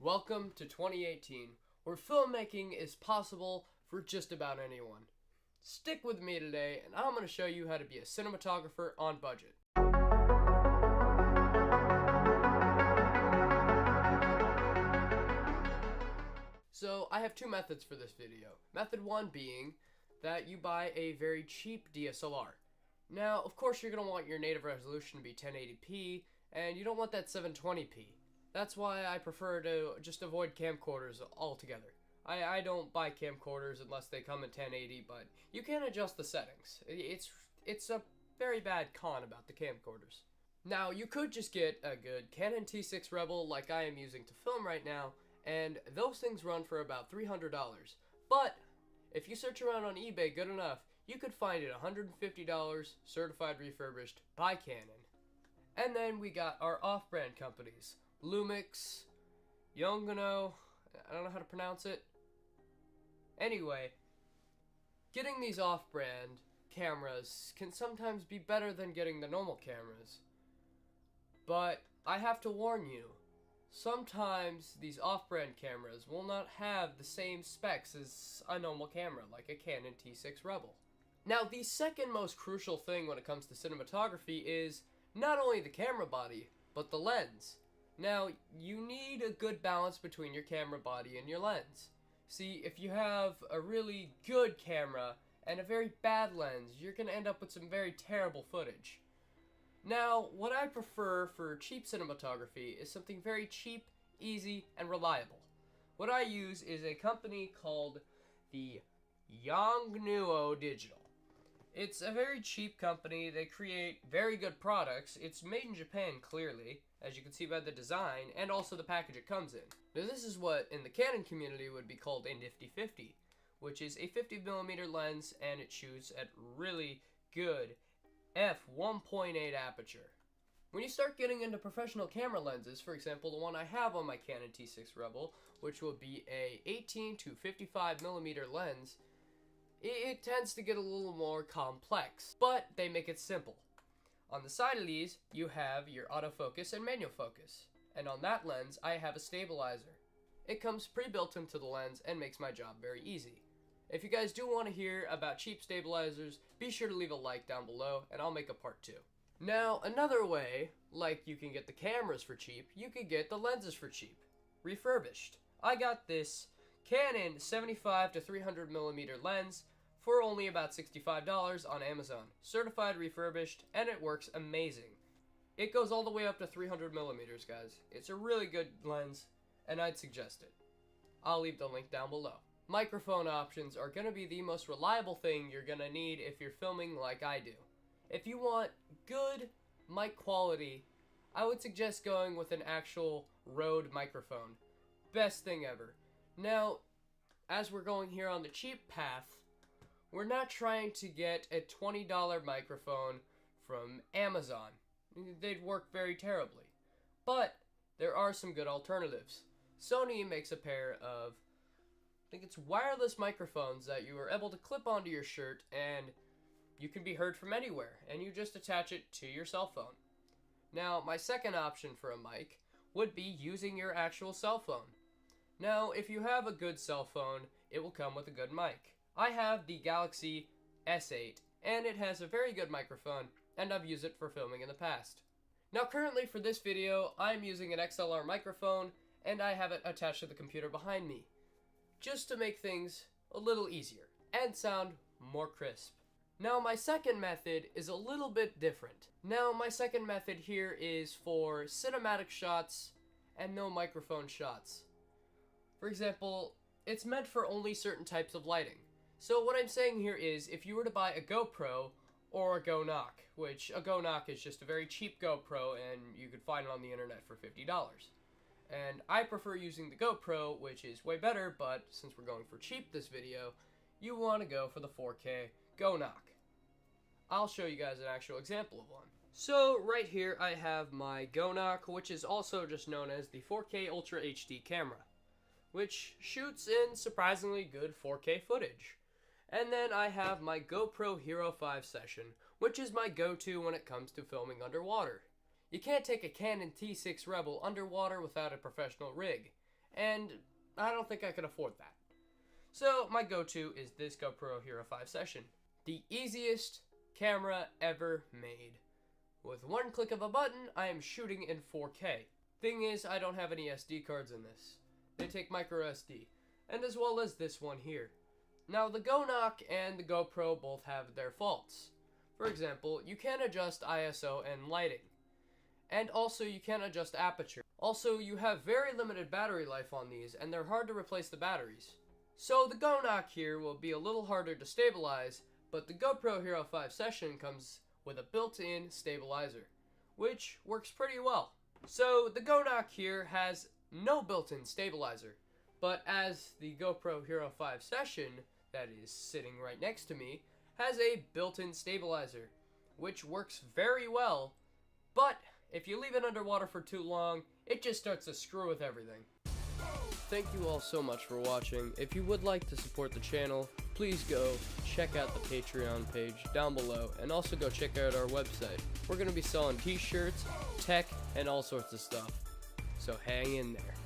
Welcome to 2018, where filmmaking is possible for just about anyone. Stick with me today, and I'm going to show you how to be a cinematographer on budget. So, I have two methods for this video. Method one being that you buy a very cheap DSLR. Now, of course, you're going to want your native resolution to be 1080p, and you don't want that 720p. That's why I prefer to just avoid camcorders altogether. I don't buy camcorders unless they come in 1080, but you can adjust the settings. It's a very bad con about the camcorders. Now, you could just get a good Canon T6 Rebel like I am using to film right now, and those things run for about $300. But if you search around on eBay good enough, you could find it $150 certified refurbished by Canon. And then we got our off-brand companies. Lumix, Yongano, I don't know how to pronounce it. Anyway, getting these off-brand cameras can sometimes be better than getting the normal cameras. But I have to warn you, sometimes these off-brand cameras will not have the same specs as a normal camera, like a Canon T6 Rebel. Now, the second most crucial thing when it comes to cinematography is not only the camera body, but the lens. Now, you need a good balance between your camera body and your lens. See, if you have a really good camera and a very bad lens, you're going to end up with some very terrible footage. Now, what I prefer for cheap cinematography is something very cheap, easy, and reliable. What I use is a company called the Yongnuo Digital. It's a very cheap company. They create very good products. It's made in Japan, clearly, as you can see by the design, and also the package it comes in. Now, this is what in the Canon community would be called a Nifty 50, which is a 50mm lens, and it shoots at really good f1.8 aperture. When you start getting into professional camera lenses, for example, the one I have on my Canon T6 Rebel, which will be a 18 to 55mm lens, it tends to get a little more complex, but they make it simple. On the side of these, you have your autofocus and manual focus, and on that lens, I have a stabilizer. It comes pre-built into the lens and makes my job very easy. If you guys do want to hear about cheap stabilizers, be sure to leave a like down below, and I'll make a part 2. Now, another way, like you can get the cameras for cheap, you can get the lenses for cheap, refurbished. I got this Canon 75 to 300mm lens for only about $65 on Amazon, certified refurbished, and it works amazing. It goes all the way up to 300mm, guys. It's a really good lens, and I'd suggest it. I'll leave the link down below. Microphone options are going to be the most reliable thing you're going to need if you're filming like I do. If you want good mic quality, I would suggest going with an actual Rode microphone. Best thing ever. Now, as we're going here on the cheap path, we're not trying to get a $20 microphone from Amazon. They'd work very terribly. But there are some good alternatives. Sony makes a pair of, I think it's wireless microphones that you are able to clip onto your shirt and you can be heard from anywhere, and you just attach it to your cell phone. Now, my second option for a mic would be using your actual cell phone. Now, if you have a good cell phone, it will come with a good mic. I have the Galaxy S8, and it has a very good microphone, and I've used it for filming in the past. Now, currently for this video, I'm using an XLR microphone, and I have it attached to the computer behind me, just to make things a little easier, and sound more crisp. Now, my second method is a little bit different. Now, my second method here is for cinematic shots and no microphone shots. For example, it's meant for only certain types of lighting. So what I'm saying here is, if you were to buy a GoPro or a GoNock, which a GoNock is just a very cheap GoPro and you could find it on the internet for $50. And I prefer using the GoPro, which is way better, but since we're going for cheap this video, you want to go for the 4K GoNock. I'll show you guys an actual example of one. So right here I have my GoNock, which is also just known as the 4K Ultra HD camera, which shoots in surprisingly good 4K footage. And then I have my GoPro Hero 5 Session, which is my go-to when it comes to filming underwater. You can't take a Canon T6 Rebel underwater without a professional rig, and I don't think I could afford that. So my go-to is this GoPro Hero 5 Session, the easiest camera ever made. With one click of a button, I am shooting in 4K. Thing is, I don't have any SD cards in this. They take micro SD, and as well as this one here. Now the GoNock and the GoPro both have their faults. For example, you can't adjust ISO and lighting. And also you can't adjust aperture. Also, you have very limited battery life on these, and they're hard to replace the batteries. So the GoNock here will be a little harder to stabilize, but the GoPro Hero 5 Session comes with a built-in stabilizer, which works pretty well. So the GoNock here has no built-in stabilizer, but as the GoPro Hero 5 Session, that is sitting right next to me, has a built-in stabilizer, which works very well, but if you leave it underwater for too long, it just starts to screw with everything. Thank you all so much for watching. If you would like to support the channel, please go check out the Patreon page down below, and also go check out our website. We're going to be selling t-shirts, tech, and all sorts of stuff. So hang in there.